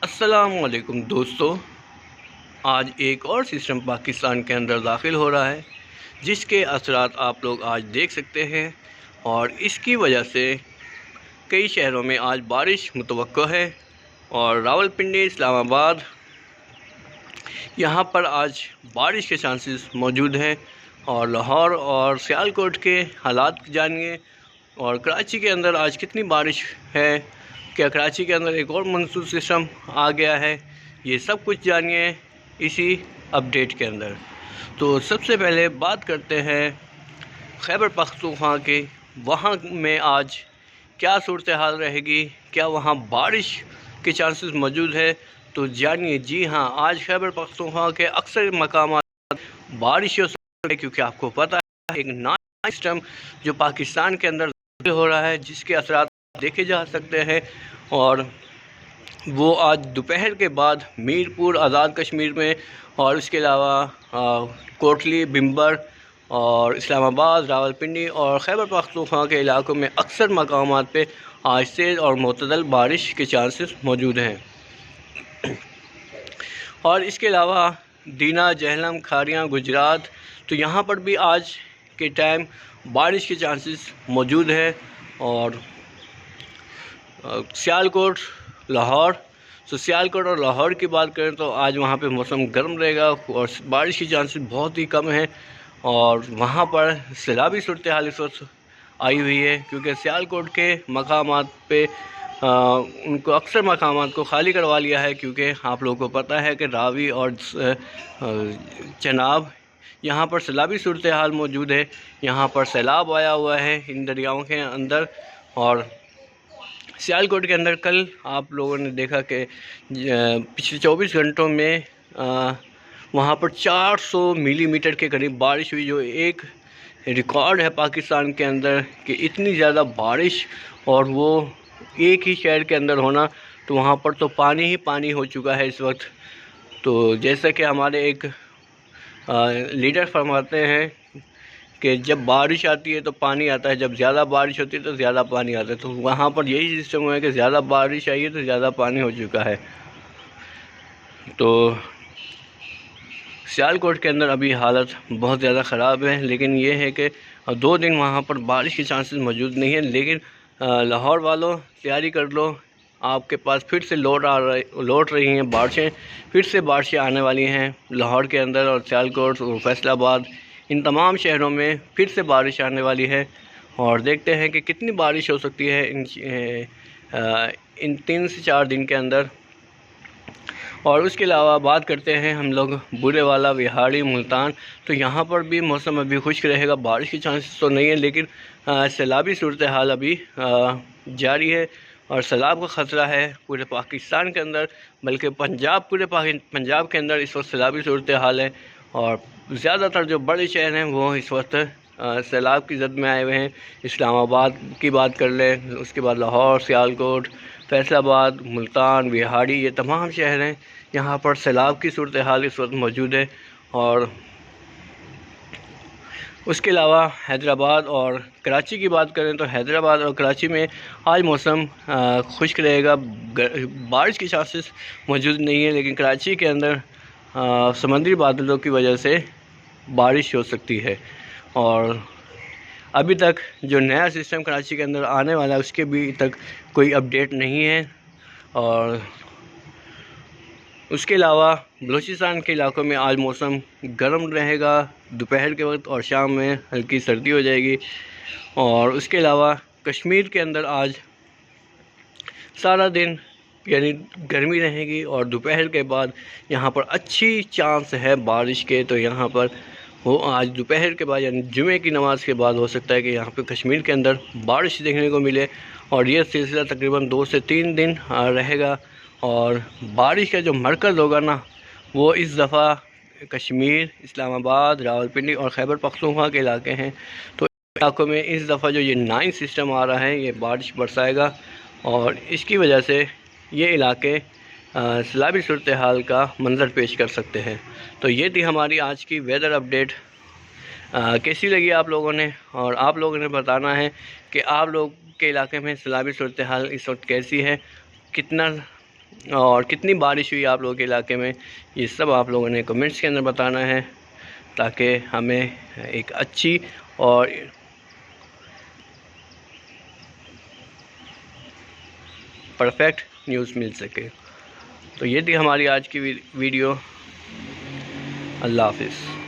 अस्सलामुअलैकुम दोस्तों, आज एक और सिस्टम पाकिस्तान के अंदर दाखिल हो रहा है जिसके असरात आप लोग आज देख सकते हैं। और इसकी वजह से कई शहरों में आज बारिश मुतवक्को है। और रावलपिंडी, इस्लामाबाद, यहाँ पर आज बारिश के चांसेस मौजूद हैं। और लाहौर और सियालकोट के हालात जानिए। और कराची के अंदर आज कितनी बारिश है, क्या कराची के अंदर एक और मानसून सिस्टम आ गया है, ये सब कुछ जानिए इसी अपडेट के अंदर। तो सबसे पहले बात करते हैं खैबर पख्तूनख्वा के। वहाँ में आज क्या सूरत हाल रहेगी, क्या वहाँ बारिश के चांसेस मौजूद है, तो जानिए। जी हाँ, आज खैबर पख्तूनख्वा के अक्सर मकाम बारिश हो सकती है, क्योंकि आपको पता है एक नया सिस्टम जो पाकिस्तान के अंदर हो रहा है जिसके असरात देखे जा सकते हैं। और वो आज दोपहर के बाद मीरपुर, आज़ाद कश्मीर में, और उसके अलावा कोटली, बिम्बर और इस्लामाबाद, रावलपिंडी और खैबर पख्तूनख्वा के इलाकों में अक्सर मकामात पे आज तेज़ और मुतदल बारिश के चांसेस मौजूद हैं। और इसके अलावा दीना, जहलम, खारियाँ, गुजरात, तो यहाँ पर भी आज के टाइम बारिश के चांसेस मौजूद है। और सियालकोट, लाहौर, तो सियालकोट और लाहौर की बात करें तो आज वहाँ पे मौसम गर्म रहेगा और बारिश की चांसेस बहुत ही कम है। और वहाँ पर सैलाबी सूरत हाल इस वक्त आई हुई है, क्योंकि सियालकोट के मकामात पे उनको अक्सर मकामात को खाली करवा लिया है, क्योंकि आप लोगों को पता है कि रावी और चनाब, यहाँ पर सैलाबी सूरत हाल मौजूद है। यहाँ पर सैलाब आया हुआ है इन दरियाओं के अंदर। और सियालकोट के अंदर कल आप लोगों ने देखा कि पिछले 24 घंटों में वहाँ पर 400 मिलीमीटर के करीब बारिश हुई, जो एक रिकॉर्ड है पाकिस्तान के अंदर कि इतनी ज़्यादा बारिश, और वो एक ही शहर के अंदर होना। तो वहाँ पर तो पानी ही पानी हो चुका है इस वक्त। तो जैसा कि हमारे एक लीडर फरमाते हैं कि जब बारिश आती है तो पानी आता है, जब ज़्यादा बारिश होती है तो ज़्यादा पानी आता है। तो वहाँ पर यही सिस्टम हुआ है कि ज़्यादा बारिश आई है तो ज़्यादा पानी हो चुका है। तो सियालकोट के अंदर अभी हालत बहुत ज़्यादा ख़राब है, लेकिन ये है कि 2 दिन वहाँ पर बारिश के चांसेस मौजूद नहीं है। लेकिन लाहौर वालों, तैयारी कर लो, आपके पास फिर से लौट रही हैं बारिशें, फिर से बारिशें आने वाली हैं लाहौर के अंदर और सियालकोट और फैसलाबाद, इन तमाम शहरों में फिर से बारिश आने वाली है। और देखते हैं कि कितनी बारिश हो सकती है इन 3 से 4 दिन के अंदर। और उसके अलावा बात करते हैं हम लोग बुरेवाला, विहाड़ी, मुल्तान, तो यहाँ पर भी मौसम अभी खुश्क रहेगा, बारिश के चांसेस तो नहीं है, लेकिन सैलाबी सूरत हाल अभी जारी है। और सैलाब का ख़तरा है पूरे पाकिस्तान के अंदर, बल्कि पूरे पंजाब के अंदर इस वक्त सैलाबी सूरत हाल है। और ज़्यादातर जो बड़े शहर हैं वो इस वक्त सैलाब की जद में आए हुए हैं। इस्लामाबाद की बात कर लें, उसके बाद लाहौर, सियालकोट, फैसलाबाद, मुल्तान, विहाड़ी, ये तमाम शहर हैं, यहाँ पर सैलाब की सूरत हाल इस वक्त मौजूद है। और उसके अलावा हैदराबाद और कराची की बात करें तो हैदराबाद और कराची में आज मौसम खुश्क रहेगा, बारिश के चांसेस मौजूद नहीं है, लेकिन कराची के अंदर समंदरी बादलों की वजह से बारिश हो सकती है। और अभी तक जो नया सिस्टम कराची के अंदर आने वाला है उसके भी तक कोई अपडेट नहीं है। और उसके अलावा बलूचिस्तान के इलाकों में आज मौसम गर्म रहेगा दोपहर के वक्त, और शाम में हल्की सर्दी हो जाएगी। और उसके अलावा कश्मीर के अंदर आज सारा दिन यानी गर्मी रहेगी, और दोपहर के बाद यहाँ पर अच्छी चांस है बारिश के। तो यहाँ पर वो आज दोपहर के बाद यानी जुमे की नमाज़ के बाद हो सकता है कि यहाँ पे कश्मीर के अंदर बारिश देखने को मिले। और ये सिलसिला तकरीबन 2 से 3 दिन रहेगा। और बारिश का जो मरकज़ होगा ना, वो इस दफ़ा कश्मीर, इस्लामाबाद, रावलपिंडी और खैबर पख्तूनख्वा के इलाके हैं। तो इलाकों में इस दफ़ा जो ये 9 सिस्टम आ रहा है, ये बारिश बरसाएगा, और इसकी वजह से ये इलाके सैलाबी सूरत हाल का मंज़र पेश कर सकते हैं। तो ये थी हमारी आज की वेदर अपडेट। कैसी लगी आप लोगों ने, और आप लोगों ने बताना है कि आप लोग के इलाके में सैलाबी सूरत हाल इस वक्त कैसी है, कितना और कितनी बारिश हुई आप लोगों के इलाके में, ये सब आप लोगों ने कमेंट्स के अंदर बताना है, ताकि हमें एक अच्छी और परफेक्ट न्यूज़ मिल सके। तो ये थी हमारी आज की वीडियो। अल्लाह हाफिज़।